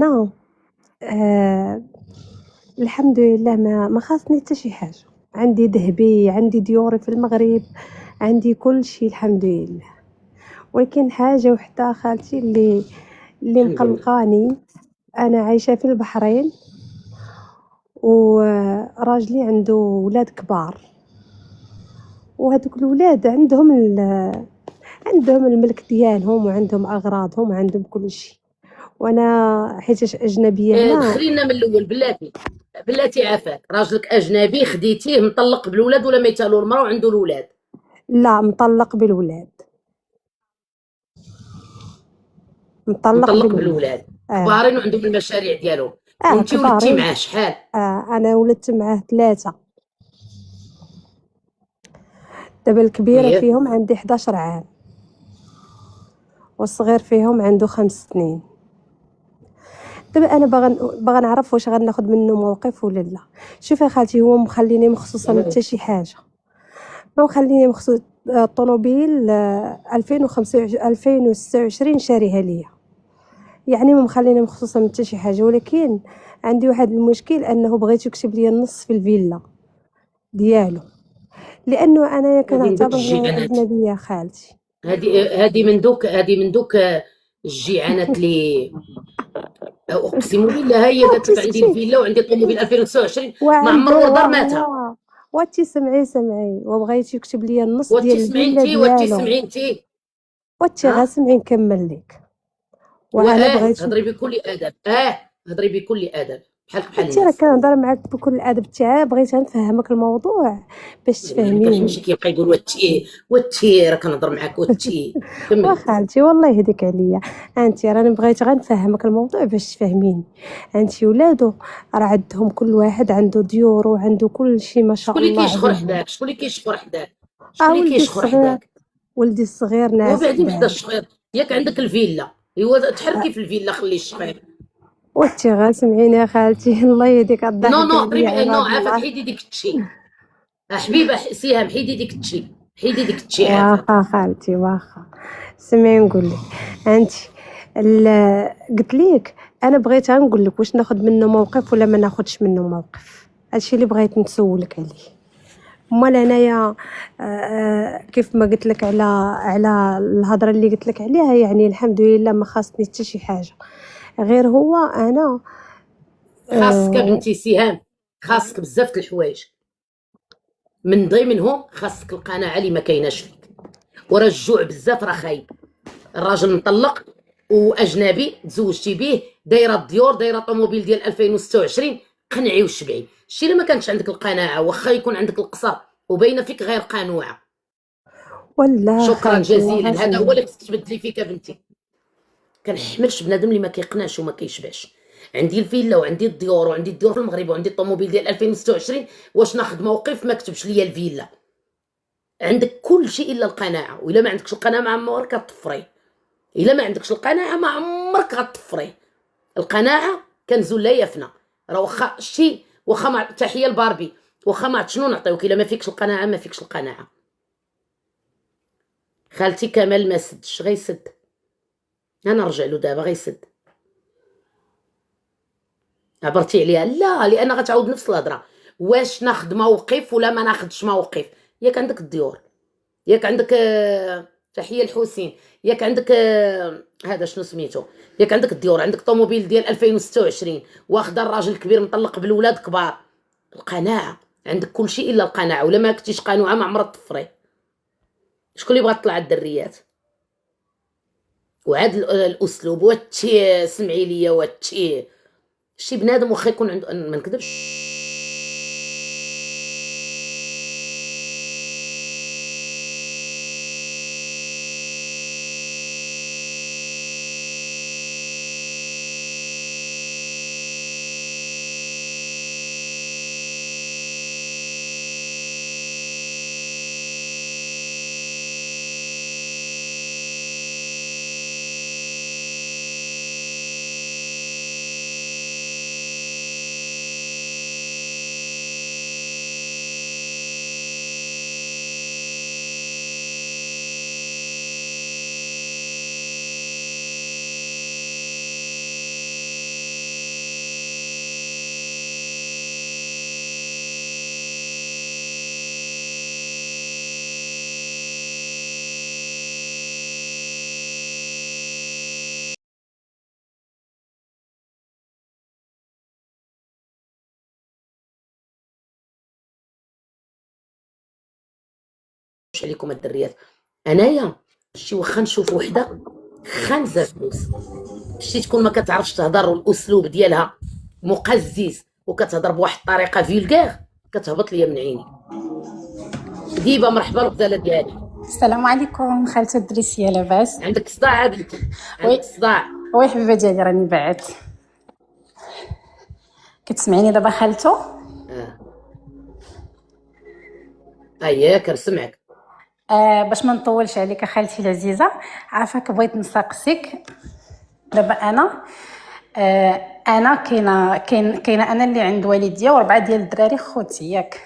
أنا آآ الحمد لله ما خاصني حتى شي حاجة، عندي دهبي، عندي ديوري في المغرب، عندي كلشي الحمد لله، ولكن حاجة وحدة خالتي اللي الحمد لله. مقلقاني. أنا عايشة في البحرين وراجلي عنده ولاد كبار، وهادوك الولاد عندهم الملك ديالهم وعندهم أغراضهم وعندهم كلشي، وأنا حيتاش أجنبية هنا. خلينا من الاول، بلاتي عافاك، راجلك اجنبي خديتيه مطلق بالولاد ولا ميتالو المراه وعنده الولاد؟ لا، مطلق بالولاد. مطلق مطلق بالولاد. بالولاد اه. كبارين وعندهم المشاريع ديالهم. وانتي ولدتي كبارين. معاه شحال؟ أنا ولدت معاه 3. دابا الكبيرة ايه فيهم عندي 11 عام، والصغير فيهم عنده 5 سنين. دابا أنا باغا نعرف واش غناخد منه موقف ولا لا. شوفي خالتي، هو مخليني مخصوصا حتى شي حاجة، ما مخليني مخصوص. الطوموبيل 2026 شاريها ليا، يعني ما مخليني مخصوصة من حتى شي حاجة. ولكن عندي واحد المشكل، أنه بغيت يكتب لي النص في الفيلا ديالو، لأنه أنايا هذه من دوك كنعتبر الجيعانات، أجنبية خالتي. هذه من دوك الجيعانات اللي اقسم بالله هي قالت لك عندي تسكتي. الفيلا وعندي طوموبيل 2026 ما عمر وعنده وردار ماتها. واتي سمعي وبغيت يكتب لي النص وانتي ديال سمعي الفيلا انتي، وانتي ديالو. سمعي انتي. واتي غا ها، سمعي نكمل لك. وانا واه بغيت. هضري بكل ادب، هضري بكل ادب بحالك بحال انت راه الناس. كنهضر معاك بكل الادب تاعي، بغيت نفهمك الموضوع باش والله ما كنحمل تفهميني. شي كيبقى يقول واتي راه كنهضر معاك واتي. كملي. وخالتي والله يهديك عليا، انت راني بغيت غير نفهمك الموضوع باش تفهميني. انت ولادو راه عندهم كل واحد عنده ديور وعنده كل شيء ما شاء شكون اللي الله كيشخر عليهم. حداك؟ شكون اللي كيشخر حداك؟ شكون اللي ولدي كيشخر الصغير، حداك؟ ولدي الصغير ناعس وبعدين بحدا حدايا. الشخير، ياك عندك الفيلا، ايوا تحركي في الفيلا خلي الشخير. وانتي غا سمعيني يا خالتي الله يهديك نو الضحك نو عليا قريبي، نو عباد عافاك الله. حيدي ديك التشي. حبيبه سيهام حيدي ديك التشي، حيدي ديك التشي عافاك. واخا خالتي واخا. سمعي نقول لك، انت قلت لك انا بغيت نقول لك واش ناخذ منه موقف ولا ما ناخذش منه موقف. هادشي اللي بغيت نسولك عليه. امال انايا كيف ما قلت لك على الهضره اللي قلت لك عليها، يعني الحمد لله ما خاصني حتى شي حاجه، غير هو انا. خاصك آه بنتي سيهام، خاصك بزاف د الحوايج، من ضمنهم خاصك القناعه اللي ما كايناش فيك. ورا الجوع بزاف راه خايب. الراجل مطلق واجنبي تزوجتي به، دايره الديور، دايره طوموبيل ديال 2026، قنعي وشبعي. الشيء اللي ما كانش عندك القناعه، واخا يكون عندك القصر وباينه فيك غير قنوعه. ولا شكرا خالتي والله جزيلا، هذا هو سمعي. اللي خصك تبدلي فيك بنتي. كنحملش بنادم اللي ما كيقنعش وما كيشبعش. عندي الفيلا وعندي الديور وعندي الديور في المغرب وعندي الطوموبيل ديال 2026، واش ناخذ موقف ما كتبش ليا الفيلا؟ عندك كل شيء الا القناعه، والا ما عندكش القناعه ما عمرك غتطفري. الا ما عندكش القناعه ما عمرك غتطفري. القناعه كنز لا يفنى. راه واخا شتي، واخا مع تحيه لباربي، واخا ما عرفت شنو نعطيوك، الا ما فيكش القناعه ما فيكش القناعه. خالتي كمال ما سدش، غيسد. انا نرجع له دابا غيسد. عبرتي عليها؟ لا، لان غتعاود نفس الهضره. واش ناخذ موقف ولا ما ناخذش موقف؟ ياك عندك الديور، ياك عندك تحيه الحسين، ياك عندك هذا شنو سميتو، ياك عندك الديور، عندك طوموبيل ديال 2026، واخده الراجل الكبير مطلق بالولاد كبار. القناعه، عندك كل شيء الا القناعه، ولا ما كنتيش قانوعه ما عمرها تطفري. شكون اللي بغات تطلع الدريات؟ وعاد الاسلوب واتي سمعي ليا واتي. شي بنادم واخا يكون عنده، ما نكذبش. عليكم الدريات، انايا شتي واخا نشوف وحده خانزه فلوس، شتي تكون ما كتعرفش تهضر والاسلوب ديالها مقزز وكتهضر بواحد الطريقه فيلغير، كتهبط ليا من عيني. ديبه مرحبا الغزاله ديالي. السلام عليكم خالتي الدريسيه، لاباس؟ عندك صداع بنتي؟ وي عندك صداع؟ وي حبيبه ديالي، راني بعت. كتسمعيني دابا خالتو؟ اييه كنسمعك. باش ما نطولش عليك خالتي العزيزه، عافاك بغيت نسقسيك. دابا انا كاينه انا اللي عند والديا و4 ديال الدراري خوتي ياك.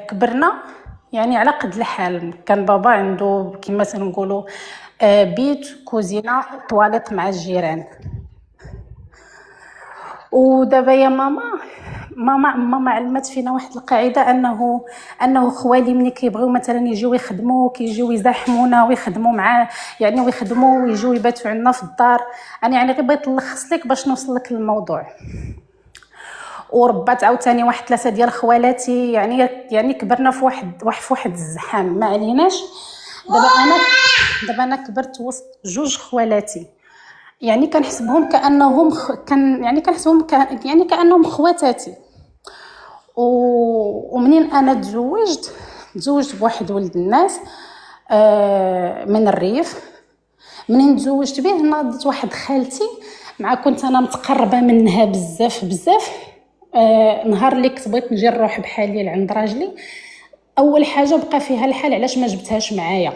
كبرنا يعني على قد الحال. كان بابا عنده كما تنقولوا بيت، كوزينه، طواليط مع الجيران. ودابا يا ماما علمت فينا واحد القاعده، انه خوالي ملي كيبغيو مثلا يجيو يخدموا، كيجيو يزاحمونا ويخدموا معاه، يعني ويخدموا ويجيو يباتوا عندنا في الدار. انا يعني غير بغيت نلخص لك باش نوصل لك الموضوع. وربات عاوتاني واحد 3 ديال خوالاتي، يعني كبرنا في واحد الزحام، ما عليناش. دابا انا كبرت وسط 2 خوالاتي، يعني كنحسبهم كانهم كانهم خواتاتي. ومنين انا تزوجت بواحد ولد الناس من الريف. منين تزوجت به ناضت واحد خالتي، مع كنت انا متقربه منها بزاف بزاف. نهار اللي كنت بغيت نجي نروح بحالي لعند راجلي، اول حاجه بقى فيها الحال علاش ما جبتهاش معايا.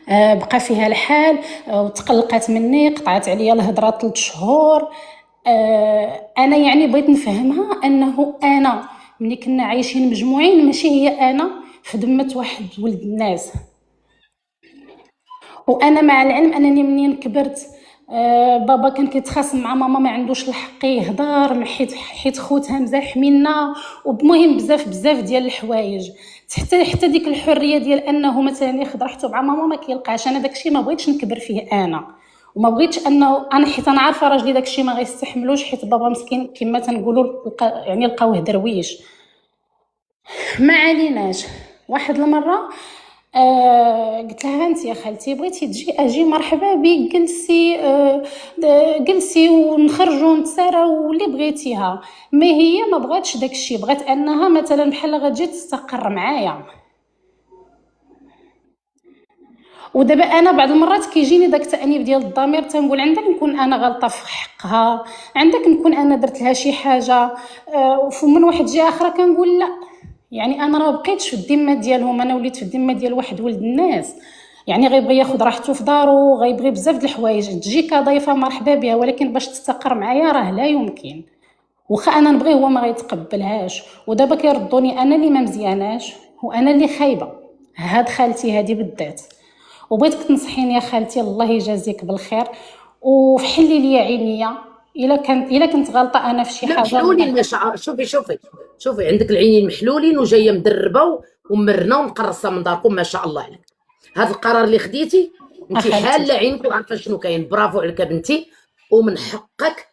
بقى فيها الحال وتقلقات مني، قطعت عليا الهضره 3 شهور. انا يعني بغيت نفهمها انه انا ملي كنا عايشين مجموعين ماشي هي انا في ذمه واحد ولد الناس. وانا مع العلم انني منين كبرت بابا كان كيتخاصم مع ماما، ما عندوش الحق يهضر حيت خوتها مزاحميننا، وبمهم بزاف ديال الحوايج. حتى ديك الحريه ديال انه مثلا ياخذ راحته مع ماما ما كيلقاش. انا داكشي ما بغيتش نكبر فيه انا، وما بغيتش انه انا حيت انا عارفه راجلي داكشي ما غيستحملوش، حيت بابا مسكين كما تنقولوا يعني لقاوه درويش. ما عليناش. واحد المره قلت لها انت يا خالتي بغيتي تجي اجي مرحبا بك، جلسي ونخرجوا نتساراو واللي بغيتيها. ما هي ما بغاتش داكشي، بغات انها مثلا بحال غتجي تستقر معايا. ودابا انا بعض المرات كيجيني داك التانيب ديال الضمير، تنقول عندك نكون انا غلطه في حقها، عندك نكون انا درت لها شي حاجه. ومن واحد جهه اخرى كنقول لا، يعني انا ما بقيتش في الذمه ديالهم، انا وليت في الذمه ديال واحد ولد الناس. يعني غيبغي ياخذ راحته في دارو، غيبغي بزاف د الحوايج. تجي كضيفه مرحبا بها، ولكن باش تستقر معايا راه لا يمكن. واخا انا نبغيه هو ما غيتقبلهاش. ودابا كيردوني انا اللي ما مزياناش وانا اللي خايبه. هاد خالتي هادي بالذات. وبغيتك تنصحيني يا خالتي، الله يجازيك بالخير، وفحلي لي عينيا الا كنت غلطه انا في شي حاجه. محلولين ما شاء. شوفي عندك العينين محلولين وجايه مدربه ومرنه ومقرصه من داركم، ما شاء الله عليك. هذا القرار اللي خديتي انت حاله عينك وعارفه شنو كاين. برافو عليك بنتي، ومن حقك.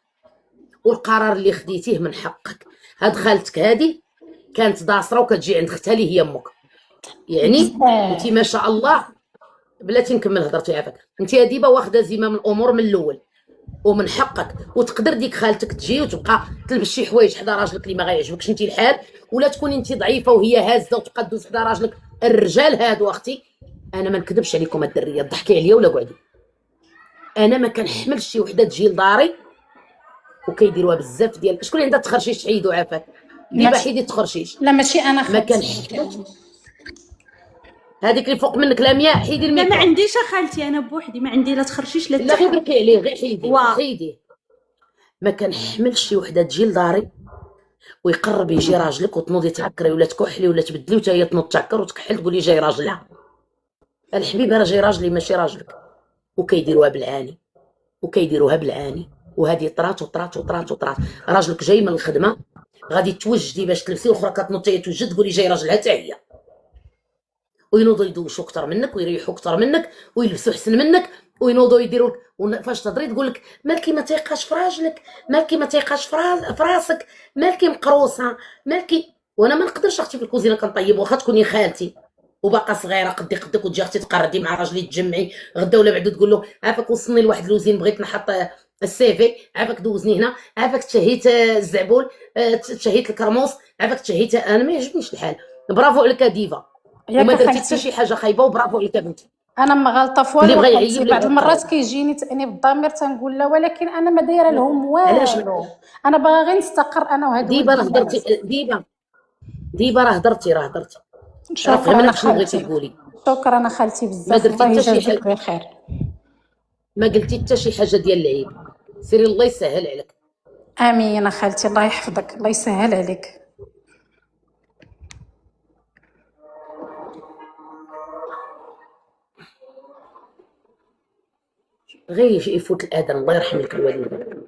والقرار اللي خديتيه من حقك. هاد خالتك هادي كانت داصره وكتجي عند اختها اللي هي امك، يعني انت ما شاء الله. بلاتي نكمل هضرتي عافاك. انت يا ديبه واخده زمام الامور من الاول، ومن حقك. وتقدر ديك خالتك تجي وتبقى تلبس شي حوايج حدا راجلك اللي ما غيعجبكش انت الحال، ولا تكوني انت ضعيفه وهي هازه وتبقى دوز حدا راجلك. الرجال هادو اختي، انا ما نكذبش عليكم الدريه، ضحكي عليا ولا قعدي. انا ما كنحملش شي وحده تجي لداري وكيديروها بزاف ديال شكون اللي عندها تخرشيش تحيدو عافاك. ديما حيدي تخرشيش. لا ماشي انا ما كنحملش هذيك اللي فوق منك لاميه، حيدي لا الميكرو. ما عنديش خالتي، انا بوحدي ما عندي لا تخرشيش لا لا غير بكي عليه، غير واه. حيدي. ما كنحملش شي وحده تجي لداري ويقرب يجي راجلك وتنوضي تعكري ولا تكحلي ولا تبدلي وتا هي تنوض تعكر وتكحل تقولي جاي راجلها. الحبيب راه جاي راجلي ماشي راجلك. وكيديروها بالعاني. وهذه طرات. راجلك جاي من الخدمه غادي توجدي باش تلبسي، واخرى كتنوض هي توجد تقولي جاي راجلها حتى هي. وينوضوا يدوشوا اكثر منك ويريحوا اكثر منك ويلبسوا احسن منك وينوضوا يديروا. فاش تهضري تقول لك مالكي ما تيقاش في راجلك، مالكي ما تيقاش في راسك، مالكي مقروصه، مالكي. وانا ما نقدرش اختي في الكوزينه كنطيب، واخا تكوني خالتي وباقا صغيره قدي قدك وتجي اختي تقردي مع راجلي تجمعي غدا ولا بعد تقول له عافاك وصلني لواحد لوزين بغيت نحط السيفي، عافاك دوزني هنا، عافاك تشهيت الزعبول، تشهيت الكرموس، عافاك تشهيت. انا ما يعجبنيش الحال. برافو عليك ديفا، وما درتي حتى شي حاجه خايبه، وبرافو عليك بنتي. انا ما غلطه في اللي والو. بغى خالتي يعيب بعض لي المرات كيجيني تانيب الضمير تنقول لا، ولكن انا ما دايره لهم علاش والو. انا باغا غير نستقر انا وهاد ديبا راه ولدي. هضرتي، ديبا راه هضرتي، راه شكرا فهمنا شنو بغيتي خالتي، تقولي. شكرا خالتي ما بزاف، درتي الله حتى شي يجازيك حاجه، بخير. ما قلتي حتى شي حاجه ديال العيب. سيري الله يسهل عليك. امين خالتي، الله يحفظك، الله يسهل عليك. غير يفوت الاذان، الله يرحم لك الوالدين.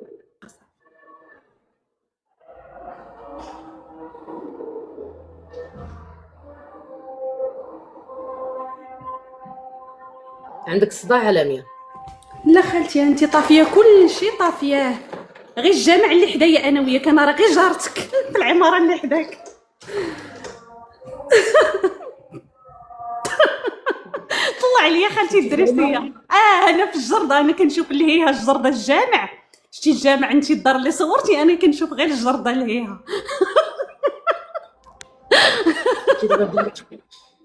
عندك صداع عالميه؟ لا خالتي انت طافيه كل شيء طافياه، غير الجامع اللي حدايا انا وياك، انا راه غير جارتك في العماره اللي حداك. طلع عليا خالتي الدريسيه. انا في الجرده، انا كنشوف اللي هي الجرده الجامع. شتي الجامع انت الدار اللي صورتي، انا كنشوف غير الجرده اللي هي.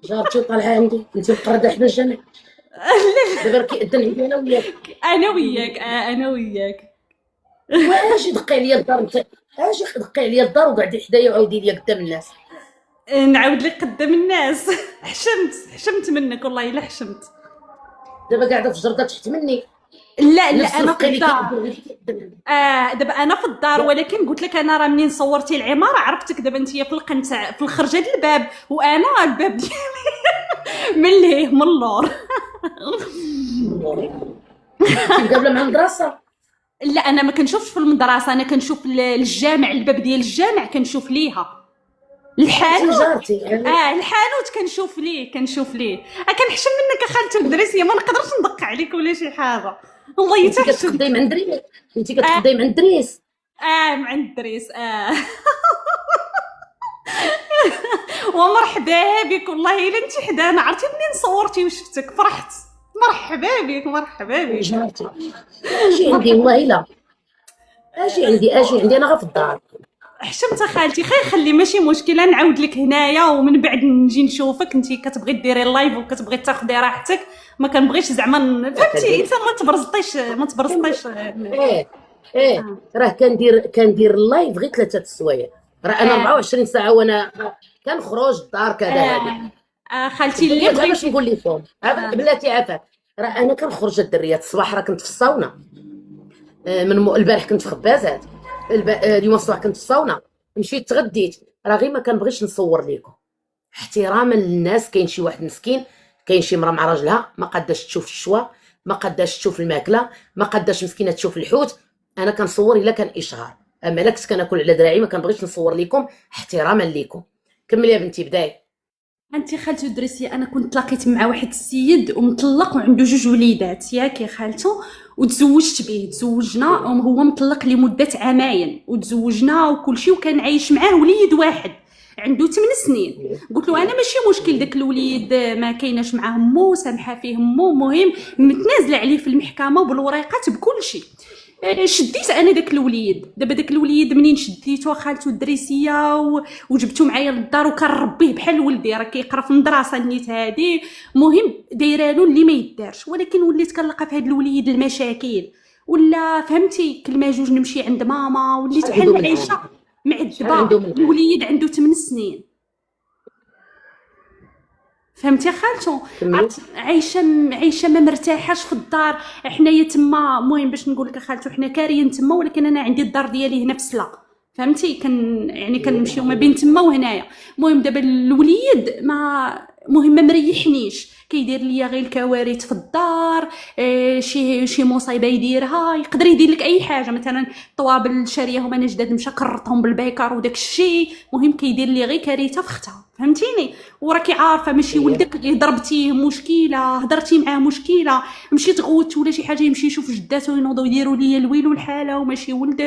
جارتي طالعه عندي، انت مقرده حدا الجامع. دابا راه كيأذن عندي انا وياك. انا وياك انا وياك. واش دقي عليا الدار انت؟ اش دقي عليا الدار وقعدي حدايا وعاودي ليا قدام الناس؟ نعاود لك قدام الناس؟ حشمت منك والله الا حشمت. دابا قاعده في الجرده تحت مني. لا نفس انا في الدقي اللي الدار. كيأذن دابا انا في الدار، ولكن قلت لك انا راه منين صورتي العماره عرفتك. دابا انت في القنت في الخرجه ديال الباب، وانا الباب ديالي من لهيه من اللور. قبل مع المدرسه. لا انا ما كنشوفش في المدرسه، انا كنشوف الجامع، الباب ديال الجامع كنشوف ليها. الحانوت جارتي الحانوت كنشوف ليه كنحشم منك خالتي الدريسيه، ما نقدرش ندق عليك ولا شي حاجه. الله انت يتحشم. كتخدمي مع الدريس، انت كتخدمي مع الدريس. مع الدريس. ومرحبا بك والله الا انت حدانا، عرفتي منين صورتي وشفتك فرحت. مرحبا بك جارتي اجي عندي والله الا اجي عندي انا غير في الدار. حشمت خالتي، خير خلي ماشي مشكله، نعاود لك هنايا ومن بعد نجي نشوفك. انت كتبغي ديري اللايف وكتبغي تاخدي راحتك، ما كنبغيش زعما فهمتي انت ما تبرزطيش. راه كندير اللايف غير 3 السوايع. راه انا 24 ساعه وانا كنخرج الدار كذا. هذه خالتي اللي باش بغيتي نقول لكم بلاتي عافاك، راه انا كنخرج الدريات الصباح، راه كنت في الصاونه من البارح كنت في خبازات، اليوم الصباح كنت في الصاونه، مشيت تغديت. راه غير ما كنبغيش نصور لكم احتراما للناس. كاين شي واحد مسكين، كاين شي مرا مع راجلها ما قاداش تشوف الشوا، ما قاداش تشوف الماكله، ما قاداش مسكينه تشوف الحوت. انا كنصور الا كان اشهار، اما الا كنت كناكل على دراعي ما كنبغيش نصور لكم احتراما لكم. كملي يا بنتي بداي. انت خالتو دريسي، انا كنت تلاقيت مع واحد السيد ومطلق وعنده 2 وليدات ياك يا خالتو، وتزوجت به. تزوجنا، هو مطلق لمده عامين وتزوجنا وكل شيء، وكان عايش معاه وليد واحد عنده 8 سنين. قلت له انا ماشي مشكل داك الوليد ما كايناش معاه مو، سامحه فيه مو، مهم متنازله عليه في المحكمه وبالوريقات بكل شيء. شديت انا داك الوليد. دابا داك الوليد منين شديته خالته الدريسيه وجبته معايا للدار وكنربيه بحال ولدي، راه كيقرا في المدرسه نيت هادي، مهم دايرانو اللي ما يدارش. ولكن وليت كنلقى في هاد الوليد المشاكل، ولا فهمتي كل ما جوج نمشي عند ماما، وليت بحال عايشه معذبه. الوليد عنده 8 سنين، فهمتي خالتو؟ عايشه ما مرتاحاش في الدار. حنايا تما، المهم باش نقول لك خالتو، حنا كاريين تما، ولكن انا عندي الدار ديالي هنا في سلا، فهمتي؟ يعني كنمشيو ما بين تما وهنايا. المهم دابا الوليد ما مريحنيش، كيدير ليا غير الكوارث في الدار. شي مصيبه يديرها، يقدر يدير لك اي حاجه، مثلا الطوابل شاريهم انا جداد مشى كرطهم بالبيكار وداك الشيء. المهم كيدير لي غير كارثه في اختها، فهمتيني؟ وراكي عارفه ماشي ولدك ضربتيه مشكله، هضرتي معاه مشكله، مشيت غوت ولا شي حاجه، يمشي يشوف جداته ينوضوا يديروا لي الويل والحاله، وماشي ولدك.